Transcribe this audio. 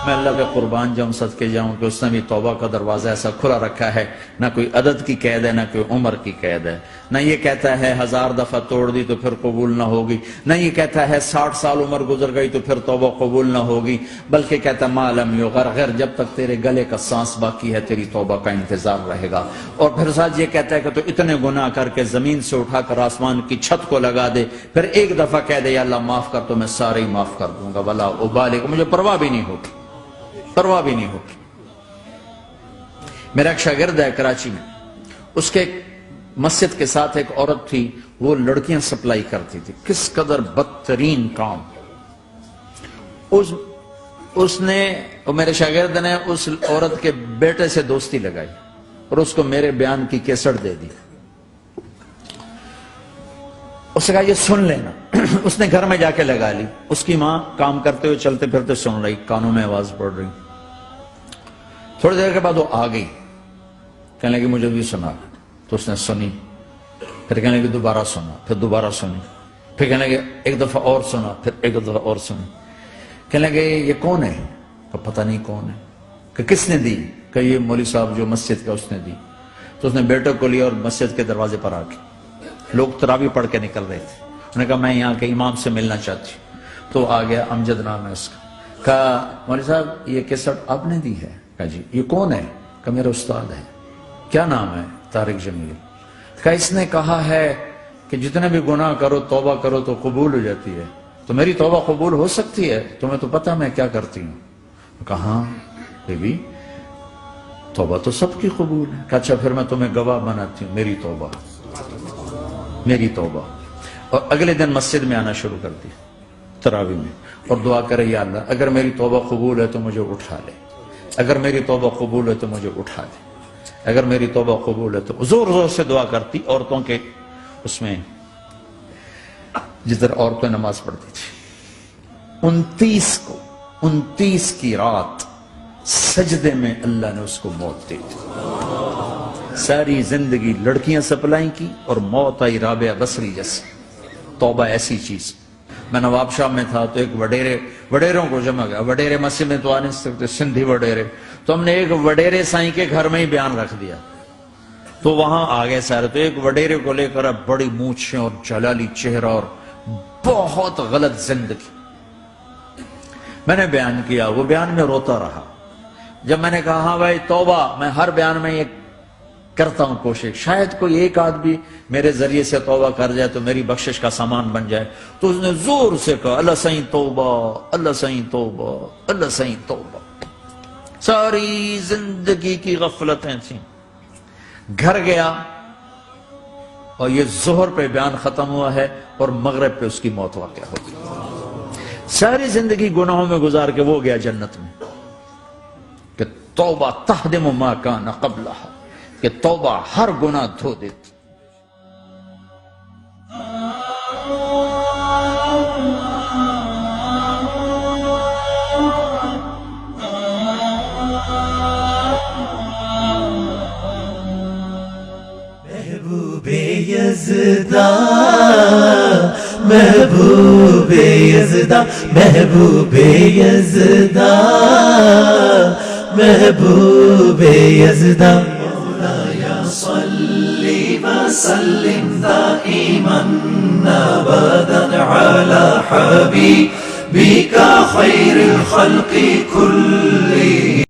میں اللہ کے قربان جاؤں، صدقے جاؤں کہ اس نے بھی توبہ کا دروازہ ایسا کھلا رکھا ہے، نہ کوئی عدد کی قید ہے، نہ کوئی عمر کی قید ہے، نہ یہ کہتا ہے 1000 دفعہ توڑ دی تو پھر قبول نہ ہوگی، نہ یہ کہتا ہے 60 سال عمر گزر گئی تو پھر توبہ قبول نہ ہوگی، بلکہ کہتا ہے ما لم یغرغر، جب تک تیرے گلے کا سانس باقی ہے تیری توبہ کا انتظار رہے گا۔ اور پھر ساتھ یہ کہتا ہے کہ تو اتنے گناہ کر کے زمین سے اٹھا کر آسمان کی چھت کو لگا دے، پھر ایک دفعہ کہہ دے یا اللہ معاف کر تو میں سارے ہی معاف کر دوں گا، ولا ابالغ، مجھے پرواہ بھی نہیں ہوگی، پرواہ بھی نہیں ہوگی۔ میرا ایک شاگرد ہے کراچی میں، اس کے مسجد کے ساتھ ایک عورت تھی، وہ لڑکیاں سپلائی کرتی تھی، کس قدر بدترین کام۔ اس نے، میرے شاگرد نے اس عورت کے بیٹے سے دوستی لگائی اور اس کو میرے بیان کی کیسٹ دے دی۔ اس نے کہا یہ سن لینا۔ اس نے گھر میں جا کے لگا لی، اس کی ماں کام کرتے ہوئے چلتے پھرتے سن رہی، کانوں میں آواز پڑ رہی۔ تھوڑی دیر کے بعد وہ آ گئی، کہنے لگی مجھے بھی سنا، تو اس نے سنی، پھر کہنے لگی دوبارہ سنا، پھر دوبارہ سنی، پھر کہنے لگی ایک دفعہ اور سنا، پھر ایک دفعہ اور سنی۔ کہنے لگے یہ کون ہے؟ کہ پتہ نہیں کون ہے۔ کہ کس نے دی؟ کہ یہ مولوی صاحب جو مسجد کا اس نے دی۔ تو اس نے بیٹے کو لیا اور مسجد کے دروازے پر آ کے، لوگ تراویح پڑھ کے نکل رہے تھے، انہوں نے کہا میں یہاں کے امام سے ملنا چاہتی ہوں۔ تو آ گیا، امجد نام ہے اس کا۔ کہا مولوی صاحب یہ کیسٹ آپ نے دی ہے؟ کہا جی۔ یہ کون ہے؟ کہ میرا استاد ہے۔ کیا نام ہے؟ طارق جمیل۔ کہا اس نے کہا ہے کہ جتنے بھی گناہ کرو توبہ کرو تو قبول ہو جاتی ہے، تو میری توبہ قبول ہو سکتی ہے؟ تمہیں تو پتہ میں کیا کرتی ہوں۔ کہا ہاں بی بی توبہ تو سب کی قبول ہے۔ کہا اچھا پھر میں تمہیں گواہ بناتی ہوں، میری توبہ، میری توبہ۔ اور اگلے دن مسجد میں آنا شروع کر دی تراویح میں، اور دعا کرے یا اللہ اگر میری توبہ قبول ہے تو مجھے اٹھا لے، اگر میری توبہ قبول ہے تو مجھے اٹھا لے، اگر میری توبہ قبول ہے تو زور زور سے دعا کرتی۔ عورتوں کے اس میں جدھر عورتیں نماز پڑھتی تھی، 29 کی رات سجدے میں اللہ نے اس کو موت دی تھی۔ ساری زندگی لڑکیاں سپلائی کی اور موت آئی رابعہ بصری جیسی۔ توبہ ایسی چیز۔ میں نواب شاہ میں تھا تو ایک وڈیروں کو جمع گیا، وڈیرے مسجد میں تو آ نہیں سکتے، سندھی وڈیرے، تو ہم نے ایک وڈیرے سائیں کے گھر میں ہی بیان رکھ دیا، تو وہاں آگے سارے، تو ایک وڈیرے کو لے کر بڑی مونچھیں اور جلالی چہرہ اور بہت غلط زندگی۔ میں نے بیان کیا، وہ بیان میں روتا رہا۔ جب میں نے کہا ہاں بھائی توبہ، میں ہر بیان میں یہ کرتا ہوں کوشش، شاید کوئی ایک آدمی میرے ذریعے سے توبہ کر جائے تو میری بخشش کا سامان بن جائے، تو اس نے زور سے کہا اللہ سائیں توبہ، اللہ سائیں توبہ، اللہ سائیں توبہ۔ ساری زندگی کی غفلتیں تھیں۔ گھر گیا اور یہ ظہر پہ بیان ختم ہوا ہے اور مغرب پہ اس کی موت واقع ہو گئی۔ ساری زندگی گناہوں میں گزار کے وہ گیا جنت میں، کہ توبہ تہدم ما کان قبلہا، کہ توبہ ہر گناہ دھو دیتی۔ محبوب یزداں، محبوب یزداں، محبوب یزداں، محبوب یزداں، مولایا صلی وسلم دائما ابدا علی حبیبک خیر الخلق کلہم۔